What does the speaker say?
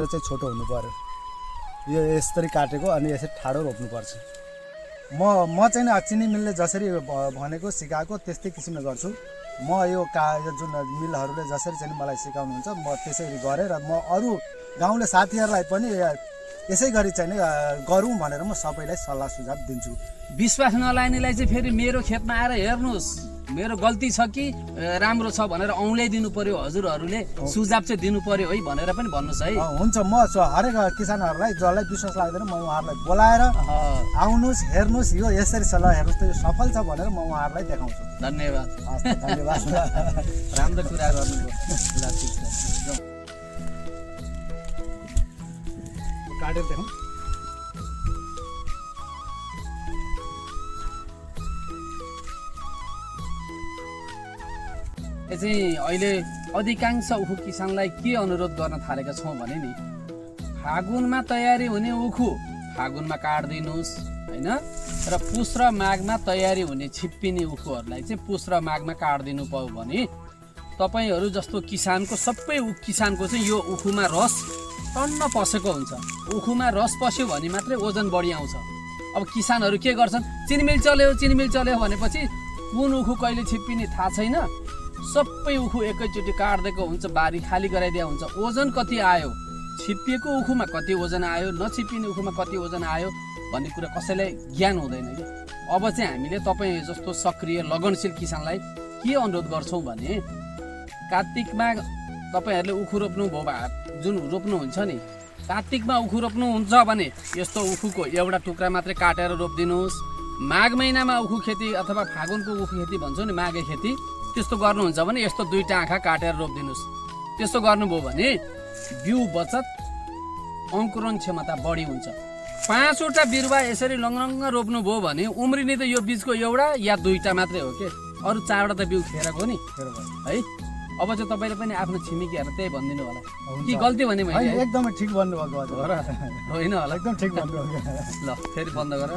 चाहिँ छोटो हुनु पर्यो। यो यसरी काटेको अनि यसरी ठाडो रोप्नुपर्छ। म चाहिँ चिनी मिलले जसरी भनेको सिकाएको त्यस्तै किसिमले गर्छु। म यो जुन मिलहरूले जसरी चाहिँ मलाई सिकाउनुहुन्छ म त्यसरी गरेँ र म अरू गाउँले साथीहरूलाई पनि यसै गरी चाहिँ गरौँ भनेर म सबैलाई सल्लाह सुझाव दिन्छु। विश्वास नलाग्नेलाई चाहिँ फेरि मेरो खेतमा आएर हेर्नुहोस् मेरो गल्ती छ कि राम्रो छ भनेर औँल्याइदिनु पर्यो। हजुरहरूले सुझाव चाहिँ दिनु पर्यो है भनेर पनि भन्नुहोस् है। हुन्छ, म हरेक किसानहरूलाई जसलाई विश्वास लाग्दैन म उहाँहरूलाई बोलाएर आउनुहोस्, हेर्नुहोस्, यो यसरी सल्लाह हेर्नुहोस् त यो सफल छ भनेर म उहाँहरूलाई देखाउँछु। धन्यवाद। धन्यवाद। राम्रो कुरा गर्नुभयो। काटेर देखाउँ। यो चाहिँ अहिले अधिकांश उखु किसानलाई के अनुरोध गर्न थालेका छौँ भने नि फागुनमा तयारी हुने उखु फागुनमा काट्दिनुहोस् होइन, र पुस र माघमा तयारी हुने छिप्पिने उखुहरूलाई चाहिँ पुस र माघमा काट्दिनु पायो भने तपाईँहरू जस्तो किसानको सबै किसानको चाहिँ यो उखुमा रस टन्न पसेको हुन्छ। उखुमा रस पस्यो भने मात्रै ओजन बढी आउँछ। अब किसानहरू के गर्छन्, चिनिमिल चल्यो भनेपछि कुन उखु कहिले छिप्पिने थाहा छैन, सबै उखु एकैचोटि काट्दिएको हुन्छ, बारी खाली गराइदिया हुन्छ। ओजन कति आयो, छिप्पिएको उखुमा कति ओजन आयो, नछिप्पिने उखुमा कति ओजन आयो भन्ने कुरा कसैलाई ज्ञान हुँदैन कि। अब चाहिँ हामीले तपाईँ जस्तो सक्रिय लगनशील किसानलाई के अनुरोध गर्छौँ भने कार्तिकमा तपाईँहरूले उखु रोप्नुभयो जुन रोप्नुहुन्छ नि, कार्तिकमा उखु रोप्नुहुन्छ भने यस्तो उखुको एउटा टुक्रा मात्रै काटेर रोपिदिनुहोस्। माघ महिनामा उखु खेती अथवा फागुनको उखु खेती भन्छौँ नि, माघे खेती, त्यस्तो गर्नुहुन्छ भने यस्तो दुईटा आँखा काटेर रोपिदिनुहोस्। त्यस्तो गर्नुभयो भने बिउ बचत, अङ्कुरण क्षमता बढी हुन्छ। 5वटा बिरुवा यसरी लङलङ्ग रोप्नुभयो भने उम्रिने त यो बिचको एउटा या दुईटा मात्रै हो कि, अरू 4वटा त बिउ खेरको नि है। अब चाहिँ तपाईँले पनि आफ्नो छिमेकीहरूलाई त्यही भनिदिनु होला कि गल्ती भने मैले एकदमै ठिक भन्नुभएको होइन होला। एकदम ठिक भन्नुभयो। ल फेरि बन्द गर।